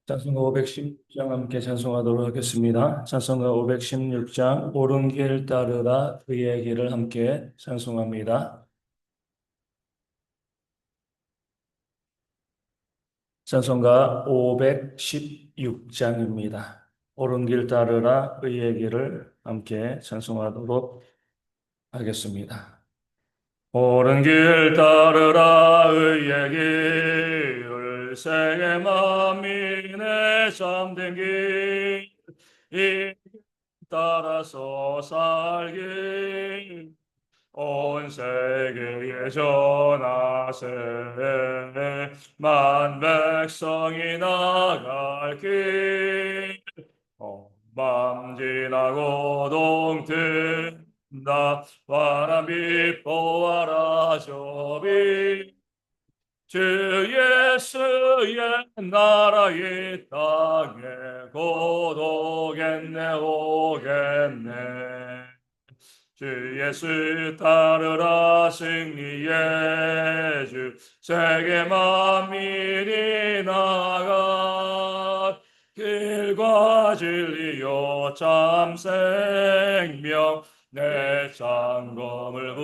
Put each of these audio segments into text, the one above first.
찬송가 516장 함께 찬송하도록 하겠습니다. 찬송가 516장 옳은 길 따르라 그의 길을 함께 찬송합니다. 찬송가 516장입니다. 옳은 길 따르라 그의 길을 함께 찬송하도록 하겠습니다. 옳은 길 따르라 의의 길을 세계 만민의 참된 길 이 따라서 살길 온 세계에 전하세 만 백성이 나갈 길 밤 지나고 동튼다 바람이 보아라 저비 주 예수의 나라 이 땅에 곧 오겠네 오겠네 주 예수 따르라 승리의 주 세계 만민이 나가 길과 진리요 참 생명 내 장검을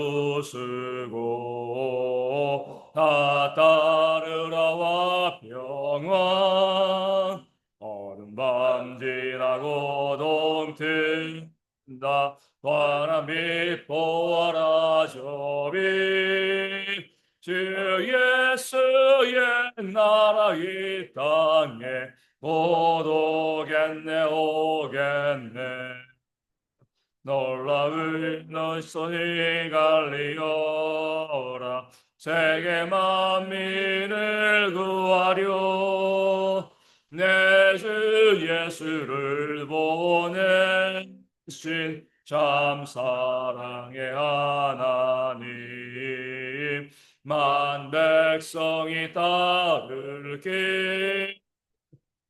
부수고 다 따르라와 평안 어둠 밤 지나고 동튼다 바람이 보아라 저비 주 예수의 나라 이 땅에 곧 오겠네 오겠네 놀라운 너손이 갈리어라 세계 만민을 구하려 내 주 예수를 보내신 참 사랑의 하나님 만 백성이 따를 길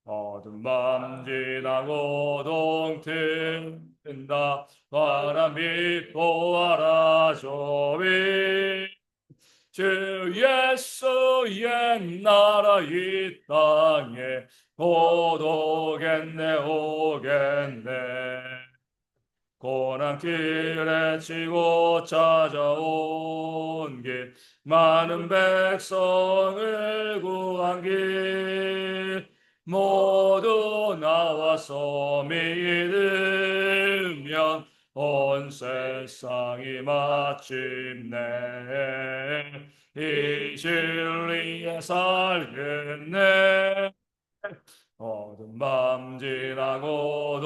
어둠 밤 지나고 동튼다 바람이 보아라 조비 주 예수의 나라 이 땅에 곧 오겠네 오겠네 고난길에 치고 찾아온 길 많은 백성을 구한 길 모두 나와서 믿으면 온 세상이 마침내 이 진리에 살겠네 어둠 밤 지나고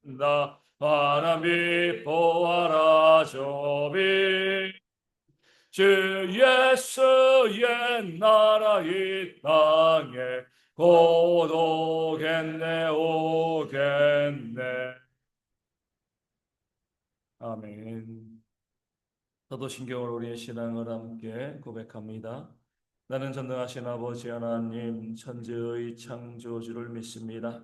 동튼다 바람이 보아라 조비 주 예수의 나라 이 땅에 곧 오겠네 오겠네 아멘. 사도신경으로 우리의 신앙을 함께 고백합니다. 나는 전능하신 아버지 하나님 천지의 창조주를 믿습니다.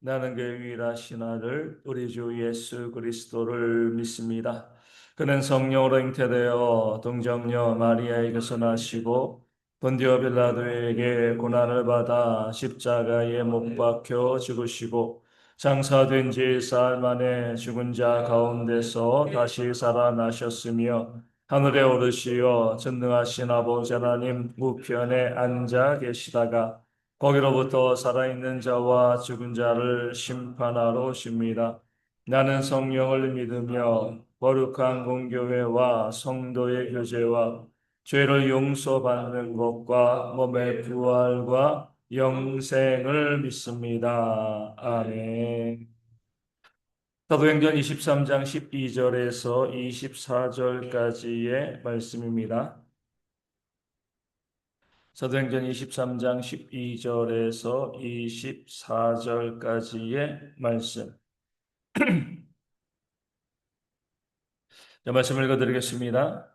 나는 그의 유일하신 아들 우리 주 예수 그리스도를 믿습니다. 그는 성령으로 잉태되어 동정녀 마리아에게서 나시고 본디오 빌라도에게 고난을 받아 십자가에 못 박혀 죽으시고 장사된 지 사흘 만에 죽은 자 가운데서 다시 살아나셨으며 하늘에 오르시어 전능하신 아버지 하나님 우편에 앉아 계시다가 거기로부터 살아있는 자와 죽은 자를 심판하러 오십니다. 나는 성령을 믿으며 거룩한 공교회와 성도의 교제와 죄를 용서받는 것과 몸의 부활과 영생을 믿습니다. 아멘. 사도행전 23장 12절에서 24절까지의 말씀입니다. 사도행전 23장 12절에서 24절까지의 말씀. 말씀 읽어드리겠습니다.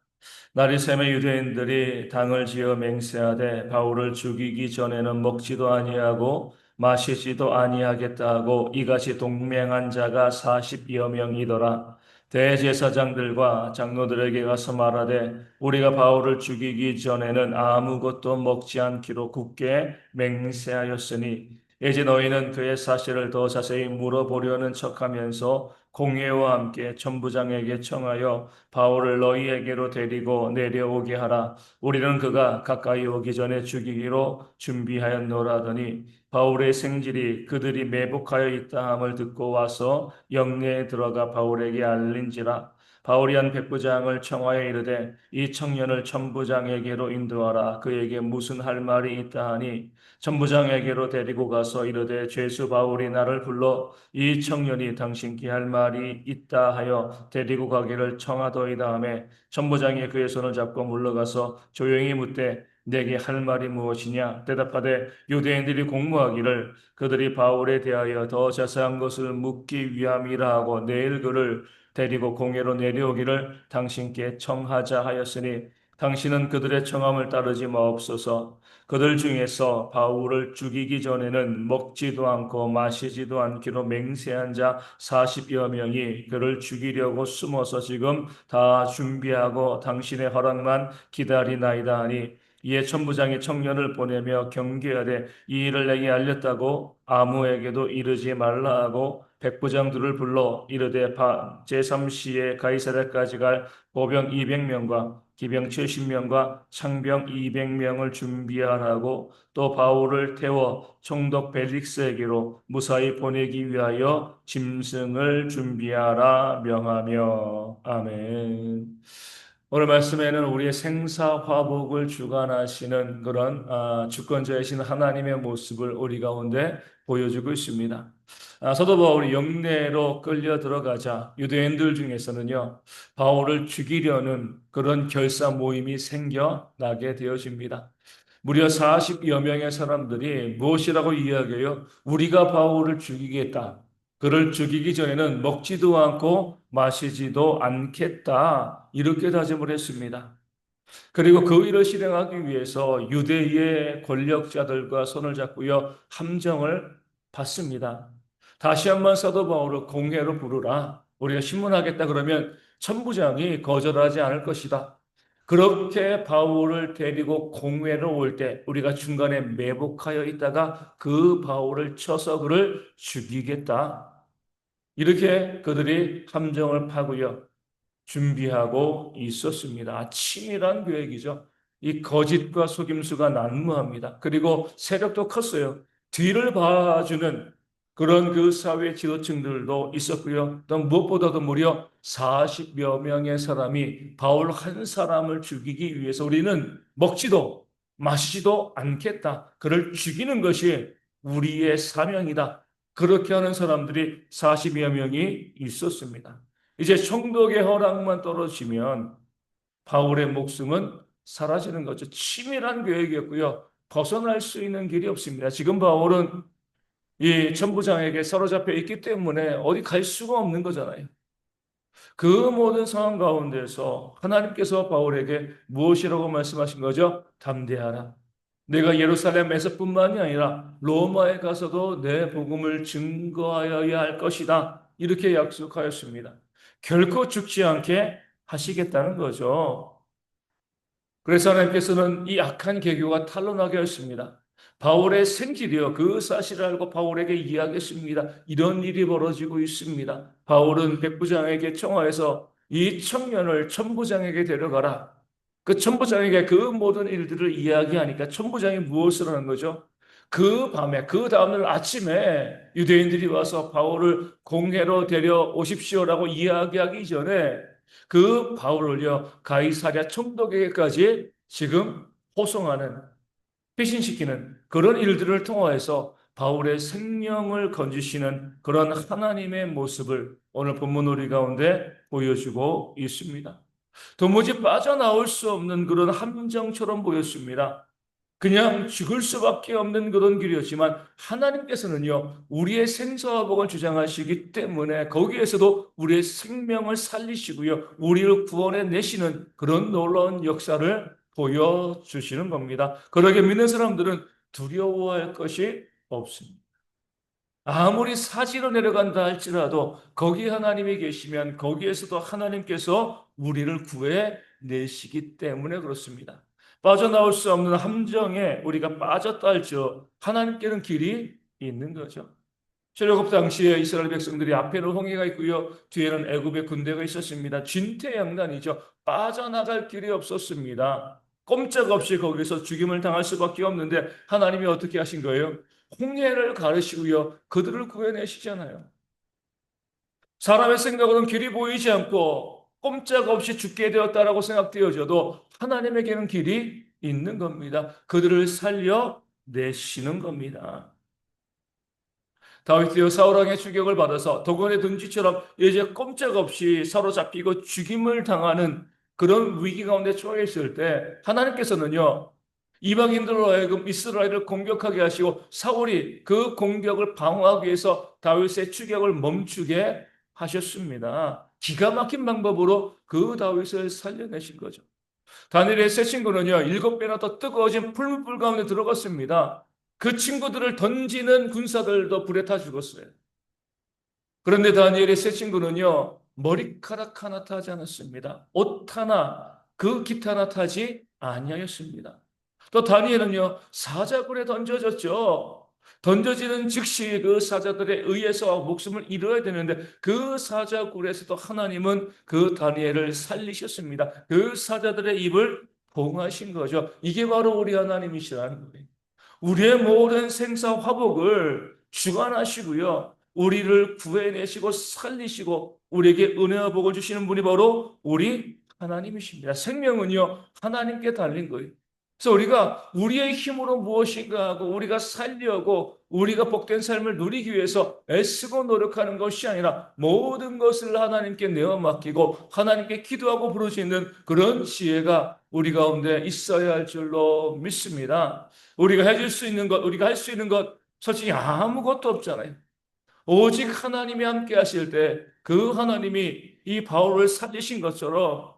날이 새매 유대인들이 당을 지어 맹세하되 바울을 죽이기 전에는 먹지도 아니하고 마시지도 아니하겠다 하고 이같이 동맹한 자가 40여 명이더라. 대제사장들과 장로들에게 가서 말하되 우리가 바울을 죽이기 전에는 아무것도 먹지 않기로 굳게 맹세하였으니 이제 너희는 그의 사실을 더 자세히 물어보려는 척하면서 공회와 함께 천부장에게 청하여 바울을 너희에게로 데리고 내려오게 하라. 우리는 그가 가까이 오기 전에 죽이기로 준비하였노라 하더니 바울의 생질이 그들이 매복하여 있다 함을 듣고 와서 영내에 들어가 바울에게 알린지라. 바울이 한 백부장을 청하여 이르되 이 청년을 천부장에게로 인도하라. 그에게 무슨 할 말이 있다 하니 천부장에게로 데리고 가서 이르되 죄수 바울이 나를 불러 이 청년이 당신께 할 말이 있다 하여 데리고 가기를 청하더이다 하매 천부장이 그의 손을 잡고 물러가서 조용히 묻되 내게 할 말이 무엇이냐 대답하되 유대인들이 공모하기를 그들이 바울에 대하여 더 자세한 것을 묻기 위함이라 하고 내일 그를 데리고 공회로 내려오기를 당신께 청하자 하였으니 당신은 그들의 청함을 따르지 마옵소서. 그들 중에서 바울을 죽이기 전에는 먹지도 않고 마시지도 않기로 맹세한 자 40여 명이 그를 죽이려고 숨어서 지금 다 준비하고 당신의 허락만 기다리나이다 하니 이에 천부장이 청년을 보내며 경계하되 이 일을 내게 알렸다고 아무에게도 이르지 말라 하고 백부장들을 불러 이르되 제3시에 가이사랴까지 갈 보병 200명과 기병 70명과 창병 200명을 준비하라고 또 바울을 태워 총독 벨릭스에게로 무사히 보내기 위하여 짐승을 준비하라 명하며 아멘. 오늘 말씀에는 우리의 생사화복을 주관하시는 그런 주권자이신 하나님의 모습을 우리 가운데 보여주고 있습니다. 사도 바울이 영내로 끌려 들어가자 유대인들 중에서는요, 바울을 죽이려는 그런 결사 모임이 생겨나게 되어집니다. 무려 40여 명의 사람들이 무엇이라고 이야기해요? 우리가 바울을 죽이겠다. 그를 죽이기 전에는 먹지도 않고 마시지도 않겠다. 이렇게 다짐을 했습니다. 그리고 그 일을 실행하기 위해서 유대의 권력자들과 손을 잡고요, 함정을 받습니다. 다시 한번 사도 바울을 공회로 부르라. 우리가 신문하겠다 그러면 천부장이 거절하지 않을 것이다. 그렇게 바울을 데리고 공회로 올 때 우리가 중간에 매복하여 있다가 그 바울을 쳐서 그를 죽이겠다. 이렇게 그들이 함정을 파고요. 준비하고 있었습니다. 치밀한 계획이죠. 이 거짓과 속임수가 난무합니다. 그리고 세력도 컸어요. 뒤를 봐주는 그런 그 사회 지도층들도 있었고요. 또 무엇보다도 무려 40여 명의 사람이 바울 한 사람을 죽이기 위해서 우리는 먹지도 마시지도 않겠다. 그를 죽이는 것이 우리의 사명이다. 그렇게 하는 사람들이 40여 명이 있었습니다. 이제 총독의 허락만 떨어지면 바울의 목숨은 사라지는 거죠. 치밀한 계획이었고요. 벗어날 수 있는 길이 없습니다. 지금 바울은 이 천부장에게 사로잡혀 있기 때문에 어디 갈 수가 없는 거잖아요. 그 모든 상황 가운데서 하나님께서 바울에게 무엇이라고 말씀하신 거죠? 담대하라. 내가 예루살렘에서뿐만이 아니라 로마에 가서도 내 복음을 증거하여야 할 것이다. 이렇게 약속하였습니다. 결코 죽지 않게 하시겠다는 거죠. 그래서 하나님께서는 이 악한 계교가 탄로나게 하였습니다. 바울의 생질이요. 그 사실을 알고 바울에게 이야기했습니다. 이런 일이 벌어지고 있습니다. 바울은 백부장에게 청하여서 이 청년을 천부장에게 데려가라. 그 천부장에게 그 모든 일들을 이야기하니까 천부장이 무엇을 하는 거죠? 그 밤에, 그 다음날 아침에 유대인들이 와서 바울을 공회로 데려오십시오라고 이야기하기 전에 그 바울을요, 가이사랴 총독에게까지 지금 호송하는, 피신시키는 그런 일들을 통하여서 바울의 생명을 건지시는 그런 하나님의 모습을 오늘 본문 우리 가운데 보여주고 있습니다. 도무지 빠져나올 수 없는 그런 함정처럼 보였습니다. 그냥 죽을 수밖에 없는 그런 길이었지만 하나님께서는요, 우리의 생사화복을 주장하시기 때문에 거기에서도 우리의 생명을 살리시고요, 우리를 구원해 내시는 그런 놀라운 역사를 보여주시는 겁니다. 그러게 믿는 사람들은 두려워할 것이 없습니다. 아무리 사지로 내려간다 할지라도 거기 하나님이 계시면 거기에서도 하나님께서 우리를 구해 내시기 때문에 그렇습니다. 빠져나올 수 없는 함정에 우리가 빠졌다 할지라도 하나님께는 길이 있는 거죠. 출애굽 당시에 이스라엘 백성들이 앞에는 홍해가 있고요. 뒤에는 애굽의 군대가 있었습니다. 진퇴양난이죠. 빠져나갈 길이 없었습니다. 꼼짝없이 거기서 죽임을 당할 수밖에 없는데 하나님이 어떻게 하신 거예요? 홍해를 가르시고요. 그들을 구해내시잖아요. 사람의 생각으로는 길이 보이지 않고 꼼짝없이 죽게 되었다라고 생각되어져도 하나님에게는 길이 있는 겁니다. 그들을 살려내시는 겁니다. 다윗이요 사울 왕의 추격을 받아서 도건의 둥지처럼 이제 꼼짝없이 사로잡히고 죽임을 당하는 그런 위기 가운데 처해 있을 때 하나님께서는요 이방인들로 하여금 이스라엘을 공격하게 하시고 사울이 그 공격을 방어하기 위해서 다윗의 추격을 멈추게 하셨습니다. 기가 막힌 방법으로 그 다윗을 살려내신 거죠. 다니엘의 세 친구는요, 7배나 더 뜨거워진 풀무불 가운데 들어갔습니다. 그 친구들을 던지는 군사들도 불에 타 죽었어요. 그런데 다니엘의 세 친구는요, 머리카락 하나 타지 않았습니다. 옷 하나, 그 기타 하나 타지 아니하였습니다. 또 다니엘은요, 사자굴에 던져졌죠. 던져지는 즉시 그 사자들에 의해서 목숨을 잃어야 되는데 그 사자굴에서도 하나님은 그 다니엘을 살리셨습니다. 그 사자들의 입을 봉하신 거죠. 이게 바로 우리 하나님이시라는 거예요. 우리의 모든 생사 화복을 주관하시고요. 우리를 구해내시고 살리시고 우리에게 은혜와 복을 주시는 분이 바로 우리 하나님이십니다. 생명은요, 하나님께 달린 거예요. 그래서 우리가 우리의 힘으로 무엇인가 하고 우리가 살려고 우리가 복된 삶을 누리기 위해서 애쓰고 노력하는 것이 아니라 모든 것을 하나님께 내어 맡기고 하나님께 기도하고 부르짖는 그런 지혜가 우리 가운데 있어야 할 줄로 믿습니다. 우리가 해줄 수 있는 것, 우리가 할 수 있는 것, 솔직히 아무것도 없잖아요. 오직 하나님이 함께 하실 때 그 하나님이 이 바울을 살리신 것처럼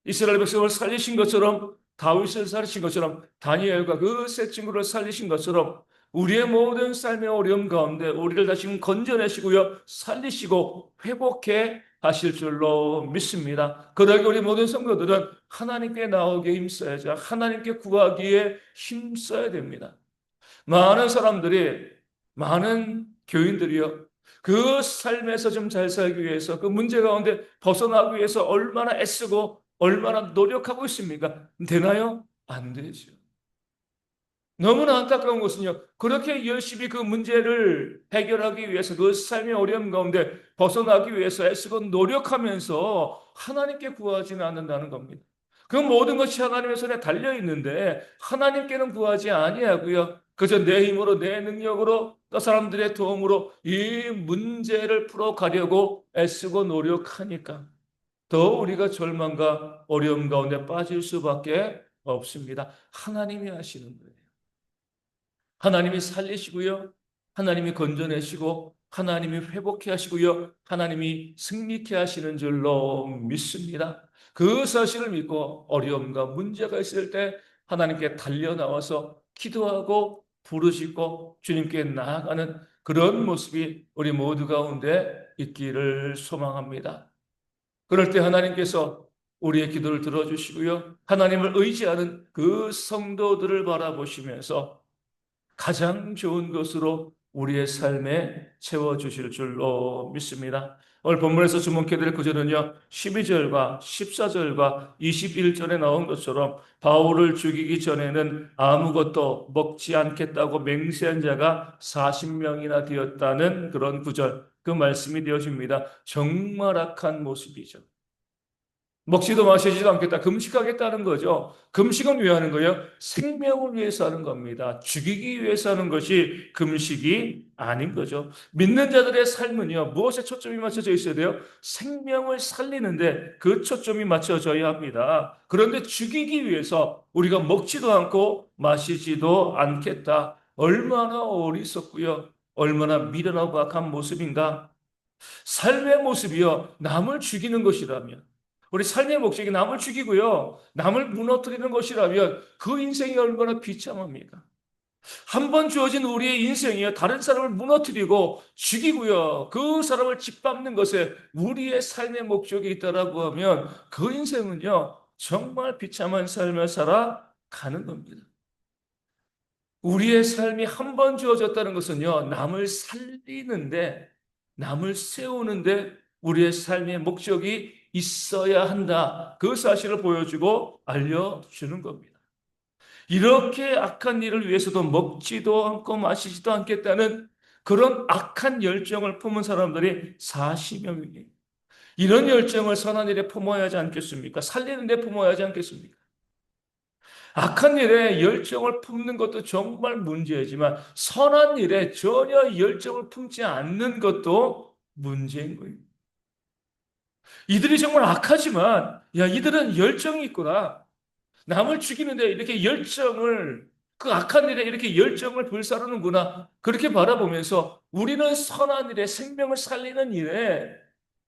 이스라엘 백성을 살리신 것처럼 다윗을 살리신 것처럼 다니엘과 그 세 친구를 살리신 것처럼 우리의 모든 삶의 어려움 가운데 우리를 다시금 건져내시고요. 살리시고 회복해 하실 줄로 믿습니다. 그러기 우리 모든 성도들은 하나님께 나오기에 힘써야죠. 하나님께 구하기에 힘써야 됩니다. 많은 사람들이, 많은 교인들이요. 그 삶에서 좀 잘 살기 위해서, 그 문제 가운데 벗어나기 위해서 얼마나 애쓰고 얼마나 노력하고 있습니까? 되나요? 안 되죠. 너무나 안타까운 것은요, 그렇게 열심히 그 문제를 해결하기 위해서 그 삶의 어려움 가운데 벗어나기 위해서 애쓰고 노력하면서 하나님께 구하지는 않는다는 겁니다. 그 모든 것이 하나님의 손에 달려 있는데 하나님께는 구하지 아니하고요. 그저 내 힘으로 내 능력으로 또 사람들의 도움으로 이 문제를 풀어가려고 애쓰고 노력하니까 더 우리가 절망과 어려움 가운데 빠질 수밖에 없습니다. 하나님이 하시는 거예요. 하나님이 살리시고요. 하나님이 건져내시고 하나님이 회복해 하시고요. 하나님이 승리케 하시는 줄로 믿습니다. 그 사실을 믿고 어려움과 문제가 있을 때 하나님께 달려나와서 기도하고 부르짖고 주님께 나아가는 그런 모습이 우리 모두 가운데 있기를 소망합니다. 그럴 때 하나님께서 우리의 기도를 들어주시고요. 하나님을 의지하는 그 성도들을 바라보시면서 가장 좋은 것으로 우리의 삶에 채워주실 줄로 믿습니다. 오늘 본문에서 주목해야 될 구절은요, 12절과 14절과 21절에 나온 것처럼 바울을 죽이기 전에는 아무것도 먹지 않겠다고 맹세한 자가 40명이나 되었다는 그런 구절, 그 말씀이 되어집니다. 정말 악한 모습이죠. 먹지도 마시지도 않겠다. 금식하겠다는 거죠. 금식은 왜 하는 거예요? 생명을 위해서 하는 겁니다. 죽이기 위해서 하는 것이 금식이 아닌 거죠. 믿는 자들의 삶은요, 무엇에 초점이 맞춰져 있어야 돼요? 생명을 살리는데 그 초점이 맞춰져야 합니다. 그런데 죽이기 위해서 우리가 먹지도 않고 마시지도 않겠다. 얼마나 어리석고요. 얼마나 미련하고 악한 모습인가? 삶의 모습이요, 남을 죽이는 것이라면, 우리 삶의 목적이 남을 죽이고요, 남을 무너뜨리는 것이라면 그 인생이 얼마나 비참합니까? 한 번 주어진 우리의 인생이요, 다른 사람을 무너뜨리고 죽이고요, 그 사람을 짓밟는 것에 우리의 삶의 목적이 있다라고 하면 그 인생은요, 정말 비참한 삶을 살아가는 겁니다. 우리의 삶이 한 번 주어졌다는 것은요, 남을 세우는데 우리의 삶의 목적이 있어야 한다. 그 사실을 보여주고 알려주는 겁니다. 이렇게 악한 일을 위해서도 먹지도 않고 마시지도 않겠다는 그런 악한 열정을 품은 사람들이 40여 명이에요. 이런 열정을 선한 일에 품어야 하지 않겠습니까? 살리는 데 품어야 하지 않겠습니까? 악한 일에 열정을 품는 것도 정말 문제이지만 선한 일에 전혀 열정을 품지 않는 것도 문제인 거예요. 이들이 정말 악하지만 야, 이들은 열정이 있구나. 남을 죽이는데 이렇게 그 악한 일에 이렇게 열정을 불사르는구나. 그렇게 바라보면서 우리는 선한 일에, 생명을 살리는 일에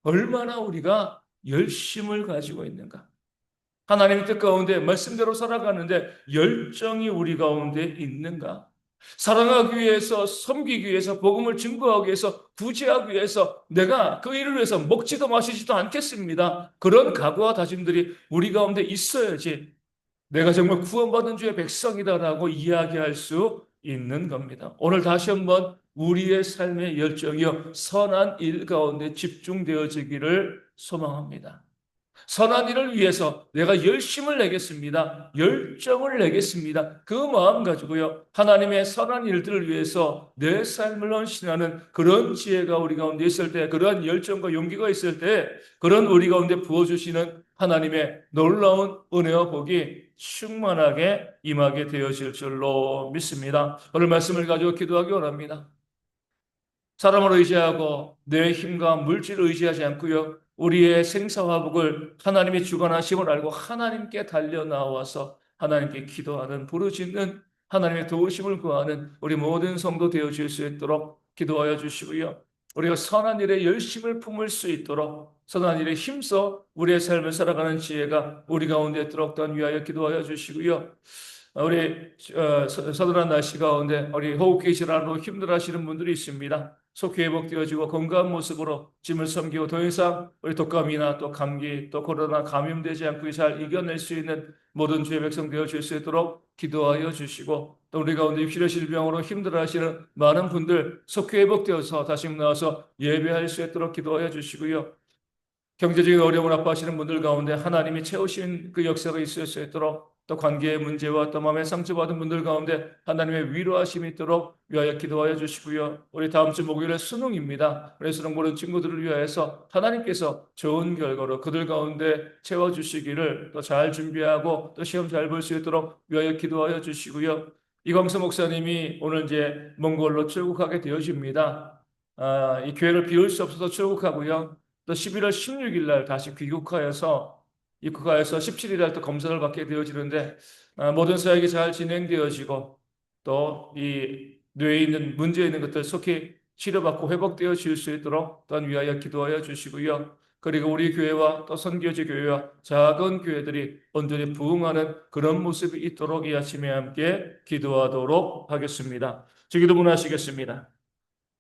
얼마나 우리가 열심을 가지고 있는가. 하나님의 뜻 가운데 말씀대로 살아가는데 열정이 우리 가운데 있는가? 사랑하기 위해서, 섬기기 위해서, 복음을 증거하기 위해서, 구제하기 위해서 내가 그 일을 위해서 먹지도 마시지도 않겠습니다. 그런 각오와 다짐들이 우리 가운데 있어야지 내가 정말 구원받은 주의 백성이다라고 이야기할 수 있는 겁니다. 오늘 다시 한번 우리의 삶의 열정이요, 선한 일 가운데 집중되어지기를 소망합니다. 선한 일을 위해서 내가 열심을 내겠습니다. 열정을 내겠습니다. 그 마음 가지고요, 하나님의 선한 일들을 위해서 내 삶을 헌신하는 그런 지혜가 우리 가운데 있을 때, 그러한 열정과 용기가 있을 때, 그런 우리 가운데 부어주시는 하나님의 놀라운 은혜와 복이 충만하게 임하게 되어질 줄로 믿습니다. 오늘 말씀을 가지고 기도하기 원합니다. 사람을 의지하고 내 힘과 물질을 의지하지 않고요, 우리의 생사화복을 하나님의 주관하심을 알고 하나님께 달려 나와서 하나님께 기도하는, 부르짖는, 하나님의 도우심을 구하는 우리 모든 성도 되어질 수 있도록 기도하여 주시고요, 우리가 선한 일에 열심을 품을 수 있도록 선한 일에 힘써 우리의 삶을 살아가는 지혜가 우리 가운데 있도록 또한 위하여 기도하여 주시고요, 우리 서늘한 날씨 가운데 우리 호흡기 질환으로 힘들어하시는 분들이 있습니다. 속히 회복되어지고 건강한 모습으로 짐을 섬기고 더 이상 우리 독감이나 또 감기 또 코로나 감염되지 않고 잘 이겨낼 수 있는 모든 주의 백성 되어질 수 있도록 기도하여 주시고, 또 우리 가운데 입실의 질병으로 힘들어하시는 많은 분들 속히 회복되어서 다시 나와서 예배할 수 있도록 기도하여 주시고요, 경제적인 어려움을 아파하시는 분들 가운데 하나님이 채우신 그 역사가 있을 수 있도록, 또 관계의 문제와 또 마음의 상처받은 분들 가운데 하나님의 위로하심이 있도록 위하여 기도하여 주시고요. 우리 다음 주 목요일에 수능입니다. 우리 수능 보는 친구들을 위하여서 하나님께서 좋은 결과로 그들 가운데 채워주시기를, 또 잘 준비하고 또 시험 잘 볼 수 있도록 위하여 기도하여 주시고요. 이광수 목사님이 오늘 이제 몽골로 출국하게 되어집니다. 이 교회를 비울 수 없어서 출국하고요, 또 11월 16일 날 다시 입국하여서 17일 날 또 검사를 받게 되어지는데, 모든 사역이 잘 진행되어지고 또 이 뇌에 있는 문제 있는 것들 속히 치료받고 회복되어질 수 있도록 또한 위하여 기도하여 주시고요. 그리고 우리 교회와 또 선교지 교회와 작은 교회들이 온전히 부흥하는 그런 모습이 있도록 이 아침에 함께 기도하도록 하겠습니다. 주기도 문하시겠습니다.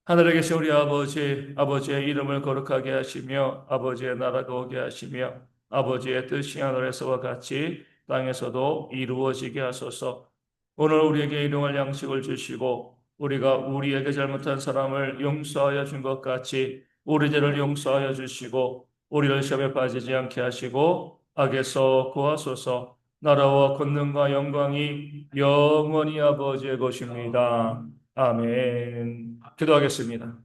하늘에 계신 우리 아버지, 아버지의 이름을 거룩하게 하시며 아버지의 나라가 오게 하시며 아버지의 뜻이 하늘에서와 같이 땅에서도 이루어지게 하소서. 오늘 우리에게 일용할 양식을 주시고 우리가 우리에게 잘못한 사람을 용서하여 준 것 같이 우리 죄를 용서하여 주시고 우리를 시험에 빠지지 않게 하시고 악에서 구하소서. 나라와 권능과 영광이 영원히 아버지의 것입니다. 아멘. 기도하겠습니다.